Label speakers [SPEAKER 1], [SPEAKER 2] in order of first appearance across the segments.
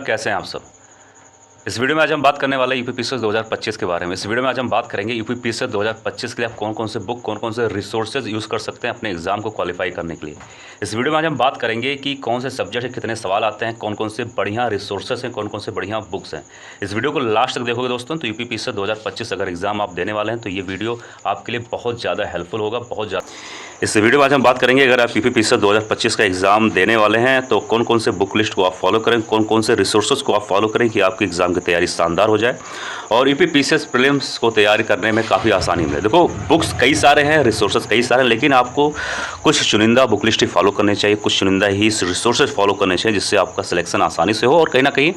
[SPEAKER 1] कैसे हैं आप सब। इस वीडियो में आज हम बात करने वाले यूपीपीसीएस 2025 के बारे में। इस वीडियो में आज हम बात करेंगे यूपीपीसीएस 2025 के लिए आप कौन कौन से बुक, कौन कौन से रिसोर्सेज यूज़ कर सकते हैं अपने एग्जाम को क्वालिफाई करने के लिए। इस वीडियो में आज हम बात करेंगे कि कौन से सब्जेक्ट से कितने सवाल आते हैं, कौन कौन से बढ़िया रिसोर्सेज हैं, कौन कौन से बढ़िया बुक्स हैं। इस वीडियो को लास्ट तक देखोगे दोस्तों तो यूपीपीसीएस 2025 अगर एग्जाम आप देने वाले हैं तो ये वीडियो आपके लिए बहुत ज़्यादा हेल्पफुल होगा, बहुत ज़्यादा। इस वीडियो में आज हम बात करेंगे अगर आप यूपीपीसीएस 2025 का एग्ज़ाम देने वाले हैं तो कौन कौन से बुक लिस्ट को आप फॉलो करें, कौन कौन से रिसोर्सेज को आप फॉलो करें कि आपकी एग्ज़ाम की तैयारी शानदार हो जाए और यूपीपीसीएस प्रीलिम्स को तैयारी करने में काफ़ी आसानी मिले। देखो, बुक्स कई सारे हैं, रिसोर्सेज कई सारे हैं, लेकिन आपको कुछ चुनिंदा बुक लिस्ट ही फॉलो करने चाहिए, कुछ चुनिंदा ही रिसोर्सेज फॉलो करने चाहिए जिससे आपका सिलेक्शन आसानी से हो और कहीं ना कहीं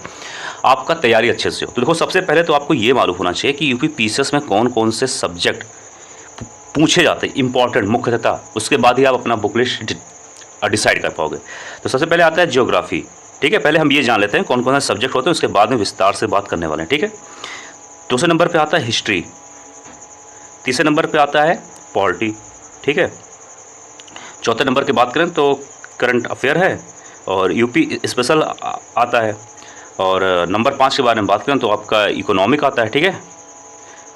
[SPEAKER 1] आपका तैयारी अच्छे से हो। तो देखो, सबसे पहले तो आपको ये मालूम होना चाहिए कि यूपीपीसीएस में कौन कौन से सब्जेक्ट पूछे जाते हैं, इंपॉर्टेंट मुख्यतः, उसके बाद ही आप अपना बुक लिस्ट डिसाइड कर पाओगे। तो सबसे पहले आता है ज्योग्राफी। ठीक है, पहले हम ये जान लेते हैं कौन कौन से सब्जेक्ट होते हैं, उसके बाद में विस्तार से बात करने वाले हैं। ठीक है, दूसरे नंबर पे आता है हिस्ट्री, तीसरे नंबर पे आता है पॉलिटी। ठीक है, चौथे नंबर की बात करें तो करंट अफेयर है और यूपी स्पेशल आता है। और नंबर 5 के बारे में बात करें तो आपका इकोनॉमिक आता है। ठीक है,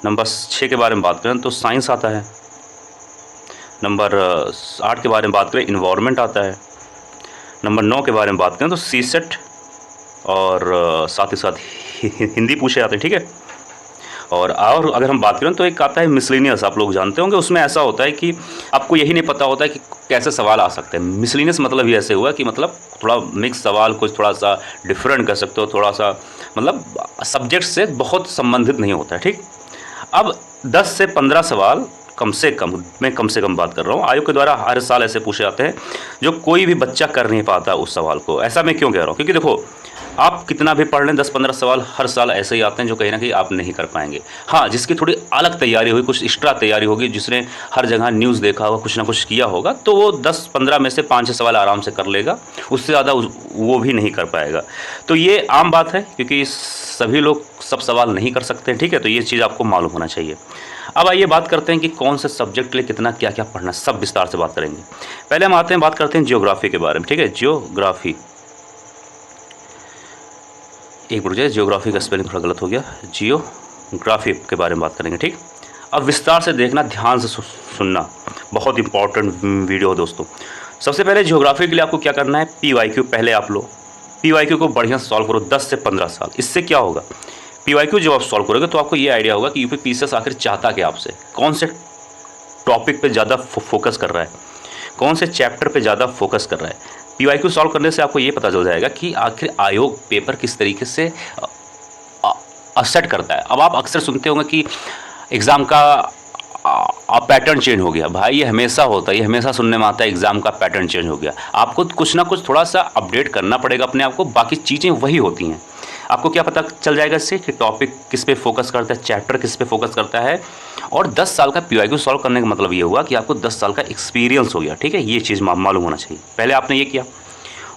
[SPEAKER 1] नंबर 6 के बारे में बात करें तो साइंस आता है। नंबर 8 के बारे में बात करें इन्वायरमेंट आता है। नंबर 9 के बारे में बात करें तो सीसेट और साथ ही साथ हिंदी पूछे जाते हैं। ठीक है, और अगर हम बात करें तो एक आता है मिसलिनियस। आप लोग जानते होंगे, उसमें ऐसा होता है कि आपको यही नहीं पता होता है कि कैसे सवाल आ सकते हैं। मिसलिनियस मतलब ये ऐसे हुआ कि मतलब थोड़ा मिक्स सवाल, कुछ थोड़ा सा डिफरेंट कर सकते हो, थोड़ा सा मतलब सब्जेक्ट से बहुत संबंधित नहीं होता है। ठीक, अब 10 से 15 सवाल कम से कम बात कर रहा हूँ, आयोग के द्वारा हर साल ऐसे पूछे जाते हैं जो कोई भी बच्चा कर नहीं पाता उस सवाल को। ऐसा मैं क्यों कह रहा हूँ, क्योंकि देखो, आप कितना भी पढ़ लें, 10-15 सवाल हर साल ऐसे ही आते हैं जो कहीं ना कहीं आप नहीं कर पाएंगे। हाँ, जिसकी थोड़ी अलग तैयारी होगी, कुछ एक्स्ट्रा तैयारी होगी, जिसने हर जगह न्यूज़ देखा होगा, कुछ ना कुछ किया होगा, तो वो 10-15 में से 5-6 सवाल आराम से कर लेगा, उससे ज़्यादा वो भी नहीं कर पाएगा। तो ये आम बात है क्योंकि सभी लोग सब सवाल नहीं कर सकते। ठीक है, तो ये चीज़ आपको मालूम होना चाहिए। अब आइए बात करते हैं कि कौन से सब्जेक्ट के लिए कितना क्या क्या पढ़ना, सब विस्तार से बात करेंगे। पहले हम बात करते हैं ज्योग्राफी के बारे में। ठीक है, ज्योग्राफी, एक मिनट, ज्योग्राफी का स्पेलिंग थोड़ा गलत हो गया, जियोग्राफी के बारे में बात करेंगे। ठीक, अब विस्तार से देखना, ध्यान से सुनना, बहुत इंपॉर्टेंट वीडियो है दोस्तों। सबसे पहले ज्योग्राफी के लिए आपको क्या करना है, पीवाईक्यू पहले आप लो, पीवाईक्यू को बढ़िया सॉल्व करो 10 से 15 साल। इससे क्या होगा, पीवाईक्यू जब आप सॉल्व करोगे तो आपको ये आइडिया होगा कि यूपीपीसीएस आखिर चाहता क्या आपसे, कौन से टॉपिक पे ज़्यादा फोकस कर रहा है, कौन से चैप्टर पे ज़्यादा फोकस कर रहा है। पीवाईक्यू सॉल्व करने से आपको ये पता चल जाएगा कि आखिर आयोग पेपर किस तरीके से असेट करता है। अब आप अक्सर सुनते होंगे कि एग्ज़ाम का पैटर्न चेंज हो गया। भाई, ये हमेशा होता है, ये हमेशा सुनने में आता है, एग्ज़ाम का पैटर्न चेंज हो गया। आपको कुछ ना कुछ थोड़ा सा अपडेट करना पड़ेगा अपने आप को, बाकी चीज़ें वही होती हैं। आपको क्या पता चल जाएगा इससे कि टॉपिक किस पे फोकस करता है, चैप्टर किस पे फोकस करता है। और 10 साल का पीवाईक्यू सॉल्व करने का मतलब ये हुआ कि आपको 10 साल का एक्सपीरियंस हो गया। ठीक है, ये चीज़ मालूम होना चाहिए। पहले आपने ये किया,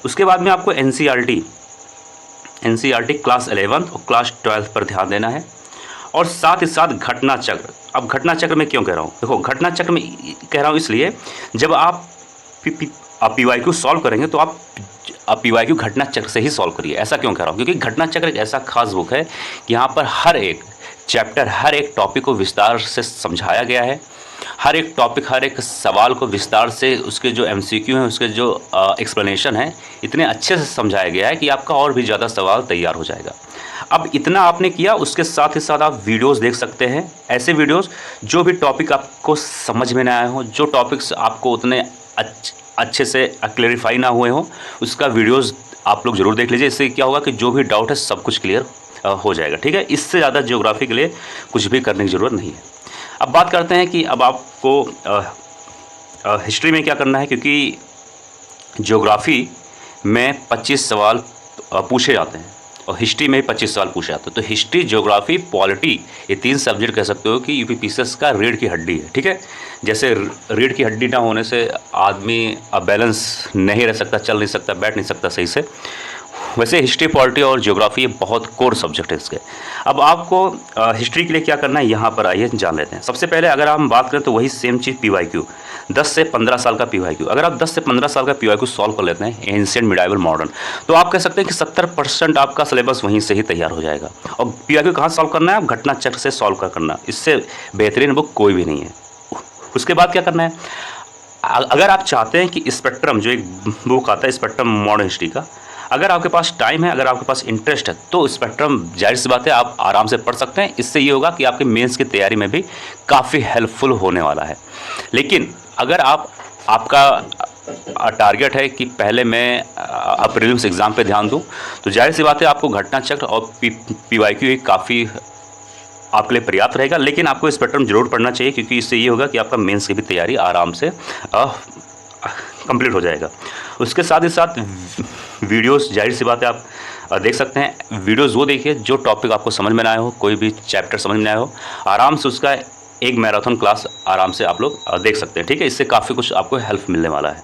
[SPEAKER 1] उसके बाद में आपको एनसीईआरटी क्लास 11 और क्लास 12 पर ध्यान देना है और साथ ही साथ घटना चक्र। अब घटना चक्र में क्यों कह रहा हूँ, देखो, घटना चक्र में कह रहा हूँ इसलिए जब आप पीवाईक्यू सॉल्व करेंगे तो आप पीवाईक्यू घटना चक्र से ही सॉल्व करिए। ऐसा क्यों कह रहा हूँ, क्योंकि घटना चक्र एक ऐसा खास बुक है कि यहाँ पर हर एक चैप्टर, हर एक टॉपिक को विस्तार से समझाया गया है। हर एक टॉपिक, हर एक सवाल को विस्तार से, उसके जो एमसीक्यू हैं, उसके जो एक्सप्लेनेशन है, इतने अच्छे से समझाया गया है कि आपका और भी ज़्यादा सवाल तैयार हो जाएगा। अब इतना आपने किया, उसके साथ ही साथ आप वीडियोस देख सकते हैं, ऐसे वीडियोस जो भी टॉपिक आपको समझ में ना आए हो, जो टॉपिक्स आपको उतने अच्छे से क्लेरिफाई ना हुए हो, उसका वीडियोस आप लोग ज़रूर देख लीजिए। इससे क्या होगा कि जो भी डाउट है सब कुछ क्लियर हो जाएगा। ठीक है, इससे ज़्यादा ज्योग्राफी के लिए कुछ भी करने की ज़रूरत नहीं है। अब बात करते हैं कि अब आपको हिस्ट्री में क्या करना है, क्योंकि ज्योग्राफी में 25 सवाल पूछे जाते हैं और हिस्ट्री में 25 सवाल पूछे जाते हैं। तो हिस्ट्री, ज्योग्राफी, पॉलिटी, ये 3 सब्जेक्ट कह सकते हो कि यूपीपीसीएस का रीढ़ की हड्डी है। ठीक है, जैसे रीढ़ की हड्डी ना होने से आदमी बैलेंस नहीं रह सकता, चल नहीं सकता, बैठ नहीं सकता सही से, वैसे हिस्ट्री, पॉलिटी और ज्योग्राफी ये बहुत कोर सब्जेक्ट है इसके। अब आपको हिस्ट्री के लिए क्या करना है, यहाँ पर आइए जान लेते हैं। सबसे पहले अगर हम बात करें तो वही सेम चीज़ पीवाईक्यू, 10 से 15 साल का PYQ, अगर आप 10 से 15 साल का PYQ सॉल्व कर लेते हैं एंशिएंट, मिडाइवल, मॉडर्न, तो आप कह सकते हैं कि 70% आपका सिलेबस वहीं से ही तैयार हो जाएगा। और PYQ कहाँ सॉल्व करना है? आप घटना चक्र से सॉल्व करना, इससे बेहतरीन बुक कोई भी नहीं है। उसके बाद क्या करना है, अगर आप चाहते हैं कि स्पेक्ट्रम, जो एक बुक आता है स्पेक्ट्रम मॉडर्न हिस्ट्री का, अगर आपके पास टाइम है, अगर आपके पास इंटरेस्ट है, तो स्पेक्ट्रम जाहिर सी बात है आप आराम से पढ़ सकते हैं। इससे ये होगा कि आपके मेंस की तैयारी में भी काफ़ी हेल्पफुल होने वाला है। लेकिन अगर आपका टारगेट है कि पहले मैं प्रीलिम्स एग्ज़ाम पे ध्यान दूं, तो जाहिर सी बात है आपको घटना चक्र और PYQ काफ़ी आपके लिए पर्याप्त रहेगा। लेकिन आपको स्पेक्ट्रम जरूर पढ़ना चाहिए, क्योंकि इससे ये होगा कि आपका मेंस की भी तैयारी आराम से कंप्लीट हो जाएगा। उसके साथ ही साथ वीडियोस, जाहिर सी बात है आप देख सकते हैं। वीडियोस वो देखिए जो टॉपिक आपको समझ में ना आया हो, कोई भी चैप्टर समझ में ना आया हो, आराम से उसका एक मैराथन क्लास आराम से आप लोग देख सकते हैं, ठीक है। इससे काफ़ी कुछ आपको हेल्प मिलने वाला है।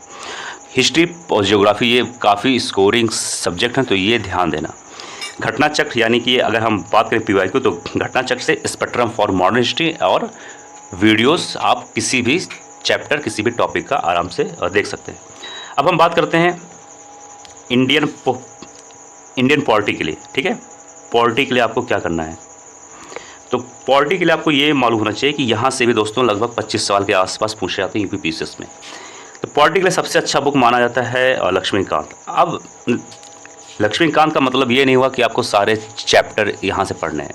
[SPEAKER 1] हिस्ट्री और ज्योग्राफी ये काफ़ी स्कोरिंग सब्जेक्ट हैं, तो ये ध्यान देना। घटना चक्र यानी कि अगर हम बात करें PYQ, तो घटना चक्र से स्पेक्ट्रम फॉर मॉडर्न हिस्ट्री और वीडियोस आप किसी भी चैप्टर, किसी भी टॉपिक का आराम से देख सकते हैं। अब हम बात करते हैं इंडियन पॉलिटी के लिए, ठीक है। पॉलिटी के लिए आपको क्या करना है, तो पॉलिटी के लिए आपको ये मालूम होना चाहिए कि यहाँ से भी दोस्तों लगभग 25 सवाल के आसपास पूछे जाते हैं UPPCS में। तो पॉलिटी के लिए सबसे अच्छा बुक माना जाता है लक्ष्मीकांत। अब लक्ष्मीकांत का मतलब ये नहीं हुआ कि आपको सारे चैप्टर यहाँ से पढ़ने हैं।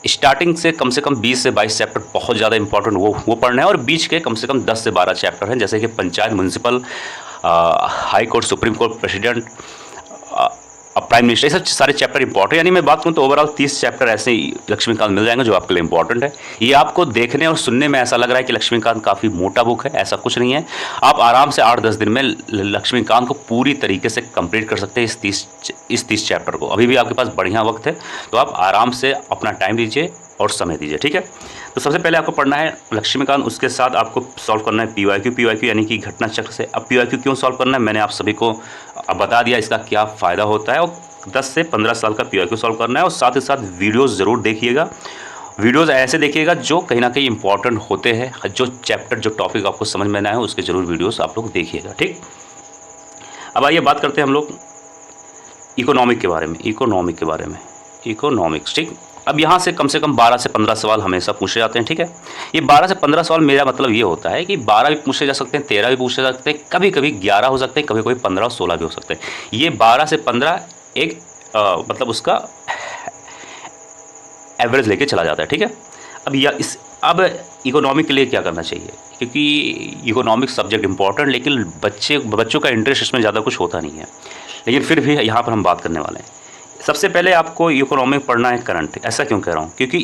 [SPEAKER 1] स्टार्टिंग से कम 20 से 22 चैप्टर बहुत ज़्यादा इंपॉर्टेंट वो पढ़ने हैं, और बीच के कम से कम 10 से 12 चैप्टर हैं, जैसे कि panchayat, municipal, high court, supreme court, president, prime minister, ये सब सारे चैप्टर इंपॉर्टेंट। यानी मैं बात करूँ तो ओवरऑल 30 चैप्टर ऐसे ही लक्ष्मीकांत मिल जाएंगे जो आपके लिए इंपॉर्टेंट है। ये आपको देखने और सुनने में ऐसा लग रहा है कि लक्ष्मीकांत काफ़ी मोटा बुक है, ऐसा कुछ नहीं है। आप आराम से 8-10 दिन में लक्ष्मीकांत को पूरी तरीके से कंप्लीट कर सकते हैं, इस 30 चैप्टर को। अभी भी आपके पास बढ़िया वक्त है, तो आप आराम से अपना टाइम दीजिए और समय दीजिए, ठीक है। तो सबसे पहले आपको पढ़ना है लक्ष्मीकांत, उसके साथ आपको सॉल्व करना है PYQ यानी कि घटना चक्र से। अब PYQ क्यों सॉल्व करना है मैंने आप सभी को बता दिया, इसका क्या फ़ायदा होता है। और 10 से 15 साल का PYQ सॉल्व करना है, और साथ ही साथ वीडियोज़ ज़रूर देखिएगा। वीडियोज़ ऐसे देखिएगा जो कहीं ना कहीं इंपॉर्टेंट होते हैं, जो चैप्टर, जो टॉपिक आपको समझ में ना आए उसके ज़रूर वीडियोज़ आप लोग देखिएगा, ठीक। अब आइए बात करते हैं हम लोग इकोनॉमिक्स के बारे में, ठीक। अब यहाँ से कम 12 से 15 सवाल हमेशा पूछे जाते हैं, ठीक है। ये 12 से 15 सवाल, मेरा मतलब ये होता है कि 12 भी पूछे जा सकते हैं, 13 भी पूछे जा सकते हैं, कभी कभी 11 हो सकते हैं, कभी कभी 15 और 16 भी हो सकते हैं। ये 12 से 15 एक मतलब उसका एवरेज लेके चला जाता है, ठीक है। अब इकोनॉमिक के लिए क्या करना चाहिए, क्योंकि इकोनॉमिक सब्जेक्ट इंपॉर्टेंट, लेकिन बच्चों का इंटरेस्ट इसमें ज़्यादा कुछ होता नहीं है, लेकिन फिर भी यहाँ पर हम बात करने वाले हैं। सबसे पहले आपको इकोनॉमिक पढ़ना है करंट। ऐसा क्यों कह रहा हूँ, क्योंकि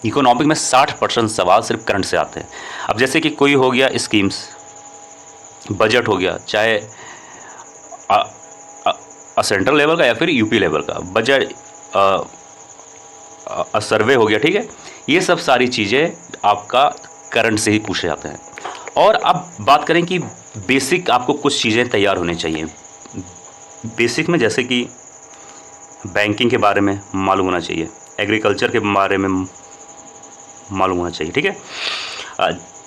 [SPEAKER 1] इकोनॉमिक में 60% सवाल सिर्फ करंट से आते हैं। अब जैसे कि कोई हो गया स्कीम्स, बजट हो गया, चाहे सेंट्रल लेवल का या फिर UP लेवल का बजट, सर्वे हो गया, ठीक है। ये सब सारी चीज़ें आपका करंट से ही पूछे जाते हैं। और अब बात करें कि बेसिक आपको कुछ चीज़ें तैयार होनी चाहिए। बेसिक में जैसे कि बैंकिंग के बारे में मालूम होना चाहिए, एग्रीकल्चर के बारे में मालूम होना चाहिए, ठीक है।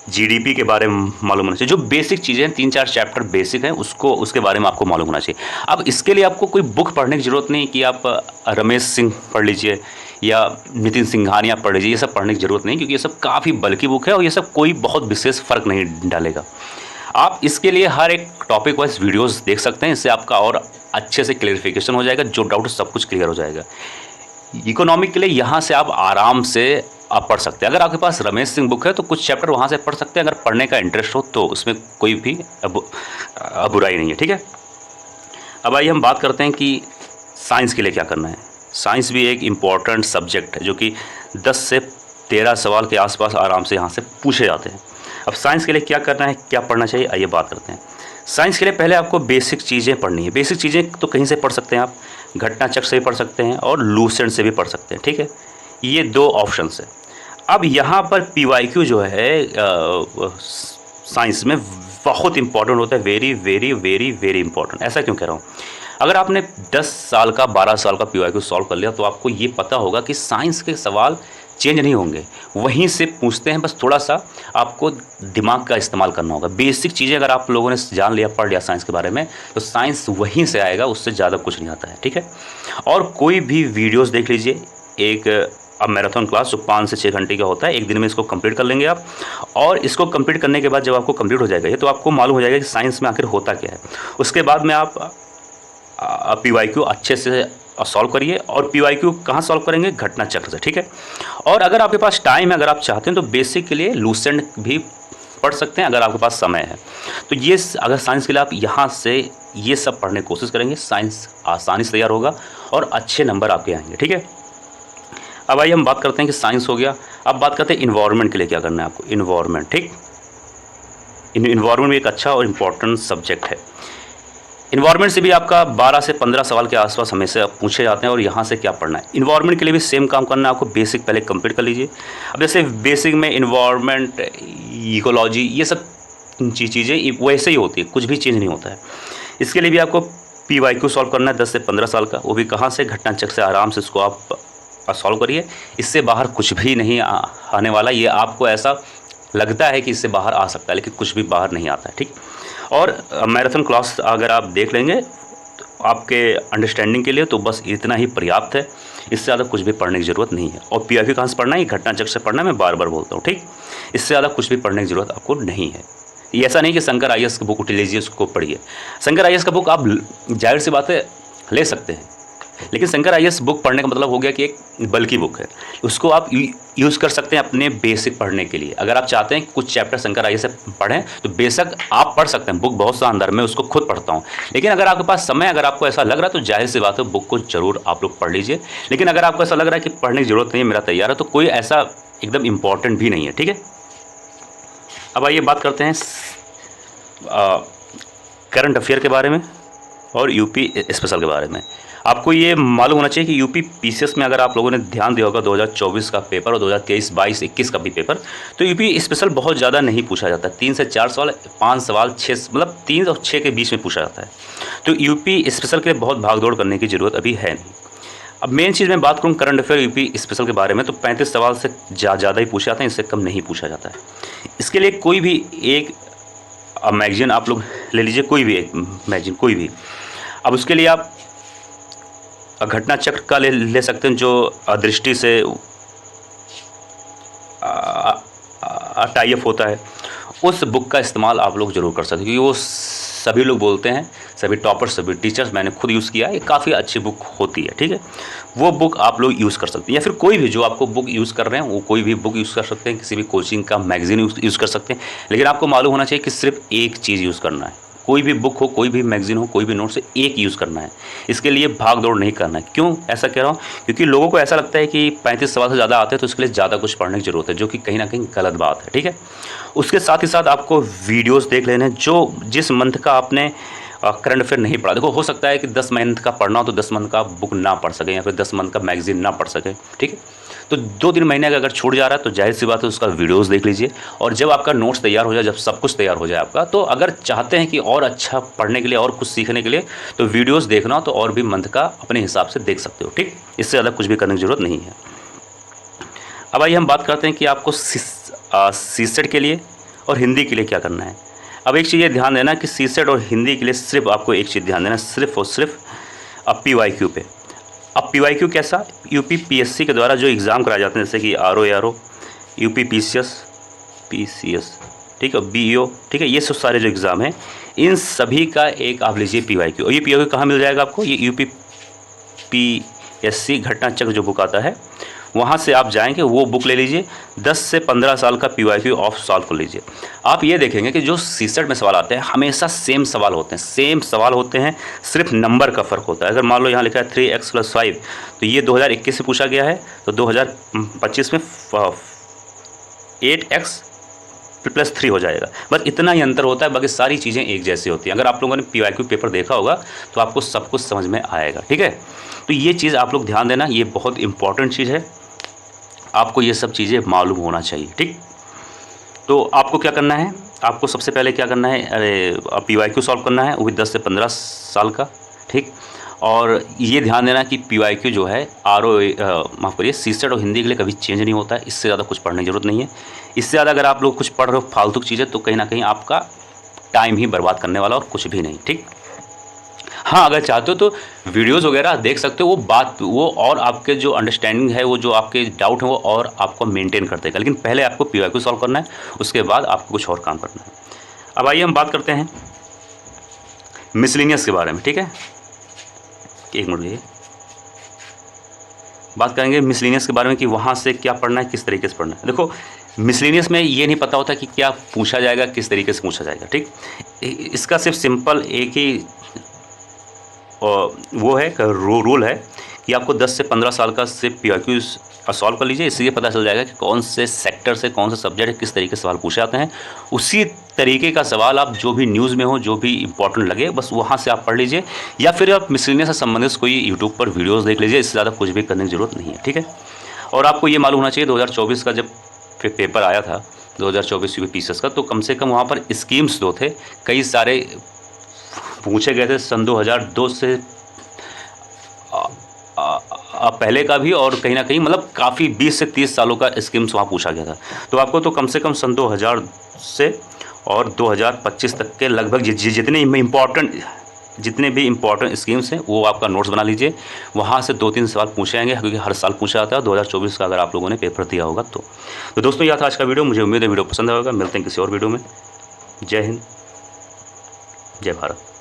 [SPEAKER 1] GDP के बारे में मालूम होना चाहिए। जो बेसिक चीज़ें 3-4 चैप्टर बेसिक हैं उसके बारे में आपको मालूम होना चाहिए। अब इसके लिए आपको कोई बुक पढ़ने की ज़रूरत नहीं कि आप रमेश सिंह पढ़ लीजिए या नितिन सिंघानिया पढ़ लीजिए, ये सब पढ़ने की ज़रूरत नहीं, क्योंकि ये सब काफ़ी बल्कि बुक है और ये सब कोई बहुत विशेष फ़र्क नहीं डालेगा। आप इसके लिए हर एक टॉपिक वाइज वीडियोस देख सकते हैं, इससे आपका और अच्छे से क्लियरिफिकेशन हो जाएगा, जो डाउट सब कुछ क्लियर हो जाएगा। इकोनॉमिक के लिए यहाँ से आप आराम से आप पढ़ सकते हैं। अगर आपके पास रमेश सिंह बुक है तो कुछ चैप्टर वहाँ से पढ़ सकते हैं, अगर पढ़ने का इंटरेस्ट हो तो उसमें कोई भी बुराई नहीं है, ठीक है। अब आइए हम बात करते हैं कि साइंस के लिए क्या करना है। साइंस भी एक इम्पॉर्टेंट सब्जेक्ट है, जो कि 10 से 13 सवाल के आसपास आराम से यहाँ से पूछे जाते हैं। अब साइंस के लिए क्या करना है, क्या पढ़ना चाहिए, आइए बात करते हैं। साइंस के लिए पहले आपको बेसिक चीज़ें पढ़नी है। बेसिक चीज़ें तो कहीं से पढ़ सकते हैं आप, घटना चक्र से भी पढ़ सकते हैं और लूसेंट से भी पढ़ सकते हैं, ठीक है। ये 2 ऑप्शन है। अब यहाँ पर PYQ जो है साइंस में बहुत इंपॉर्टेंट होता है, very very very very important. ऐसा क्यों कह रहा हूँ, अगर आपने 10 साल का 12 साल का PYQ सॉल्व कर लिया तो आपको ये पता होगा कि साइंस के सवाल चेंज नहीं होंगे, वहीं से पूछते हैं। बस थोड़ा सा आपको दिमाग का इस्तेमाल करना होगा। बेसिक चीज़ें अगर आप लोगों ने जान लिया, पढ़ लिया साइंस के बारे में, तो साइंस वहीं से आएगा, उससे ज़्यादा कुछ नहीं आता है, ठीक है। और कोई भी वीडियोस देख लीजिए, एक अब मैराथन क्लास जो 5 से 6 घंटे का होता है, एक दिन में इसको कंप्लीट कर लेंगे आप। और इसको कंप्लीट करने के बाद जब आपको कंप्लीट हो जाएगा ये, तो आपको मालूम हो जाएगा कि साइंस में आखिर होता क्या है। उसके बाद में आप PYQ अच्छे से सॉल्व करिए। और PYQ कहाँ सॉल्व करेंगे? घटना चक्र से, ठीक है। और अगर आपके पास टाइम है, अगर आप चाहते हैं, तो बेसिक के लिए लूसेंट भी पढ़ सकते हैं अगर आपके पास समय है। तो ये अगर साइंस के लिए आप यहाँ से ये सब पढ़ने की कोशिश करेंगे, साइंस आसानी से तैयार होगा और अच्छे नंबर आपके आएंगे, ठीक है। अब आइए हम बात करते हैं कि साइंस हो गया। अब बात करते हैं इन्वायरमेंट के लिए क्या करना है आपको। इन्वायरमेंट, ठीक, इन्वायरमेंट भी एक अच्छा और इम्पॉर्टेंट सब्जेक्ट है। इन्वायरमेंट से भी आपका 12 से 15 सवाल के आसपास हमेशा पूछे जाते हैं। और यहाँ से क्या पढ़ना है, इन्वायरमेंट के लिए भी सेम काम करना है आपको। बेसिक पहले कंप्लीट कर लीजिए। अब जैसे बेसिक में इन्वायरमेंट, इकोलॉजी, ये सब चीज़ें वैसे ही होती है, कुछ भी चेंज नहीं होता है। इसके लिए भी आपको PYQ सॉल्व करना है 10 से 15 साल का, वो भी कहाँ से? घटना चक्र से। आराम से इसको आप सॉल्व करिए, इससे बाहर कुछ भी नहीं आने वाला। ये आपको ऐसा लगता है कि इससे बाहर आ सकता है, लेकिन कुछ भी बाहर नहीं आता है, ठीक। और मैराथन क्लास अगर आप देख लेंगे तो आपके अंडरस्टैंडिंग के लिए तो बस इतना ही पर्याप्त है, इससे ज़्यादा कुछ भी पढ़ने की ज़रूरत नहीं है। और PYQ कहाँ से पढ़ना है? घटना चक्र से पढ़ना है, मैं बार बार बोलता हूँ, ठीक। इससे ज़्यादा कुछ भी पढ़ने की ज़रूरत आपको नहीं है। ये ऐसा नहीं कि शंकर IAS की बुक उठ लीजिए, उसको पढ़िए। शंकर IAS का बुक आप जाहिर सी बात है ले सकते हैं, लेकिन शंकर IAS बुक पढ़ने का मतलब हो गया कि एक बल्कि बुक है, उसको आप यूज़ कर सकते हैं अपने बेसिक पढ़ने के लिए। अगर आप चाहते हैं कुछ चैप्टर शंकर IAS से पढ़ें तो बेशक आप पढ़ सकते हैं। बुक बहुत शानदार, मैं उसको खुद पढ़ता हूँ। लेकिन अगर आपके पास समय, अगर आपको ऐसा लग रहा है तो जाहिर सी बात है बुक को ज़रूर आप लोग पढ़ लीजिए। लेकिन अगर आपको ऐसा लग रहा है कि पढ़ने की ज़रूरत नहीं है, मेरा तैयार है, तो कोई ऐसा एकदम इम्पॉर्टेंट भी नहीं है, ठीक है। अब आइए बात करते हैं करंट अफेयर के बारे में और यूपी स्पेशल के बारे में। आपको ये मालूम होना चाहिए कि यूपी PCS में अगर आप लोगों ने ध्यान दिया होगा 2024 का पेपर और 2023, 22, 21 का भी पेपर, तो यूपी स्पेशल बहुत ज़्यादा नहीं पूछा जाता। 3 से 4 सवाल, 5 सवाल, 6 मतलब 3 और 6 के बीच में पूछा जाता है। तो यूपी स्पेशल के लिए बहुत भागदौड़ करने की ज़रूरत अभी है नहीं। अब मेन चीज़ मैं बात करूँ करंट अफेयर यूपी स्पेशल के बारे में, तो 35 सवाल से ज़्यादा ही पूछे जाते हैं, इससे कम नहीं पूछा जाता है। इसके लिए कोई भी एक मैगजीन आप लोग ले लीजिए, कोई भी एक मैगजीन, कोई भी। अब उसके लिए आप घटना चक्र का ले सकते हैं, जो दृष्टि से टाई अप होता है, उस बुक का इस्तेमाल आप लोग ज़रूर कर सकते हैं, क्योंकि वो सभी लोग बोलते हैं, सभी टॉपर्स, सभी टीचर्स, मैंने खुद यूज़ किया है, ये काफ़ी अच्छी बुक होती है, ठीक है। वो बुक आप लोग यूज़ कर सकते हैं, या फिर कोई भी जो आपको बुक यूज़ कर रहे हैं वो कोई भी बुक यूज़ कर सकते हैं, किसी भी कोचिंग का मैगजीन यूज़ कर सकते हैं। लेकिन आपको मालूम होना चाहिए कि सिर्फ एक चीज़ यूज़ करना है। कोई भी बुक हो, कोई भी मैगजीन हो, कोई भी नोट से एक यूज़ करना है। इसके लिए भाग दौड़ नहीं करना है। क्यों ऐसा कह रहा हूँ? क्योंकि लोगों को ऐसा लगता है कि 35 सवाल से ज़्यादा आते हैं तो उसके लिए ज़्यादा कुछ पढ़ने की ज़रूरत है, जो कि कहीं ना कहीं गलत बात है, ठीक है। उसके साथ ही साथ आपको वीडियोज़ देख लेने, जो जिस मंथ का आपने करंट अफेयर नहीं पढ़ा। देखो, हो सकता है कि 10 मंथ का पढ़ना हो तो 10 मंथ का बुक ना पढ़ सकें, या फिर 10 मंथ का मैगजीन ना पढ़ सकें, ठीक है। तो 2-3 महीने का अगर छूट जा रहा है तो जाहिर सी बात है उसका वीडियोस देख लीजिए। और जब आपका नोट्स तैयार हो जाए, जब सब कुछ तैयार हो जाए आपका, तो अगर चाहते हैं कि और अच्छा पढ़ने के लिए और कुछ सीखने के लिए, तो वीडियोस देखना हो तो और भी मंथ का अपने हिसाब से देख सकते हो, ठीक। इससे ज़्यादा कुछ भी करने की ज़रूरत नहीं है। अब आइए हम बात करते हैं कि आपको CSET के लिए और हिंदी के लिए क्या करना है। अब एक चीज़ ये ध्यान देना कि CSET और हिंदी के लिए सिर्फ आपको एक चीज़ ध्यान देना, सिर्फ और सिर्फ PYQ पे। अब PYQ कैसा? यूपी PSC के द्वारा जो एग्ज़ाम कराए जाते हैं, जैसे कि RO, ARO, यूपी PCS, ठीक है, BEO, ठीक है, ये सब सारे जो एग्ज़ाम हैं, इन सभी का एक आप लीजिए PYQ। और ये PYQ कहाँ मिल जाएगा आपको? ये यूपी PSC घटना चक्र जो बुक आता है, वहाँ से आप जाएंगे, वो बुक ले लीजिए। 10 से 15 साल का PYQ ऑफ सॉल्व कर लीजिए। आप ये देखेंगे कि जो CSET में सवाल आते हैं हमेशा सेम सवाल होते हैं, सिर्फ नंबर का फ़र्क होता है। अगर मान लो यहाँ लिखा है 3x + 5, तो ये 2021 में पूछा गया है, तो 2025 में 8x + 3 हो जाएगा। बस इतना ही अंतर होता है, बाकी सारी चीज़ें एक जैसी होती हैं। अगर आप लोगों ने PYQ पेपर देखा होगा तो आपको सब कुछ समझ में आएगा, ठीक है। तो ये चीज़ आप लोग ध्यान देना, ये बहुत इंपॉर्टेंट चीज़ है, आपको ये सब चीज़ें मालूम होना चाहिए, ठीक। तो आपको क्या करना है? आपको सबसे पहले क्या करना है? PYQ सॉल्व करना है, वो भी 10 से 15 साल का, ठीक। और ये ध्यान देना कि PYQ जो है माफ़ करिए सीसेट और हिंदी के लिए कभी चेंज नहीं होता है। इससे ज़्यादा कुछ पढ़ने की ज़रूरत नहीं है। इससे ज़्यादा अगर आप लोग कुछ पढ़ रहे हो फालतू की चीज़ें तो कहीं ना कहीं आपका टाइम ही बर्बाद करने वाला और कुछ भी नहीं। ठीक, हाँ, अगर चाहते हो तो वीडियोज़ वगैरह देख सकते हो, वो और आपके जो अंडरस्टैंडिंग है, वो जो आपके डाउट हैं वो और आपको मेंटेन कर देगा। लेकिन पहले आपको PYQ सॉल्व करना है, उसके बाद आपको कुछ और काम करना है। अब आइए हम बात करते हैं मिसलेनियस के बारे में। ठीक है, एक मिनट भैया, बात करेंगे मिसलेनियस के बारे में कि वहाँ से क्या पढ़ना है, किस तरीके से पढ़ना है। देखो, मिसलेनियस में ये नहीं पता होता कि क्या पूछा जाएगा, किस तरीके से पूछा जाएगा। ठीक, इसका सिर्फ सिंपल एक ही वो है रूल है कि आपको 10 से 15 साल का सिर्फ PYQ सॉल्व कर लीजिए। इससे ये पता चल जाएगा कि कौन से सेक्टर से कौन से सब्जेक्ट किस तरीके से सवाल पूछे जाते हैं। उसी तरीके का सवाल आप जो भी न्यूज़ में हो, जो भी इंपॉर्टेंट लगे, बस वहाँ से आप पढ़ लीजिए, या फिर आप मिसलेनियस से संबंधित कोई यूट्यूब पर वीडियोस देख लीजिए। इससे ज़्यादा कुछ भी करने की ज़रूरत नहीं है। ठीक है, और आपको ये मालूम होना चाहिए 2024 का जब पेपर आया था 2024 UPSS का, तो कम से कम वहाँ पर स्कीम्स जो थे कई सारे पूछे गए थे सन 2002 से पहले का भी, और कहीं ना कहीं मतलब काफ़ी 20 से 30 सालों का स्कीम्स वहाँ पूछा गया था। तो आपको तो कम से कम सन 2000 से और 2025 तक के लगभग जितने भी इम्पोर्टेंट स्कीम्स हैं वो आपका नोट्स बना लीजिए। वहाँ से 2-3 सवाल पूछे जाएंगे, क्योंकि हर साल पूछा जाता है। 2024 का अगर आप लोगों ने पेपर दिया होगा तो दोस्तों, यह था आज का वीडियो। मुझे उम्मीद है वीडियो पसंद आएगा। मिलते हैं किसी और वीडियो में। जय हिंद, जय भारत।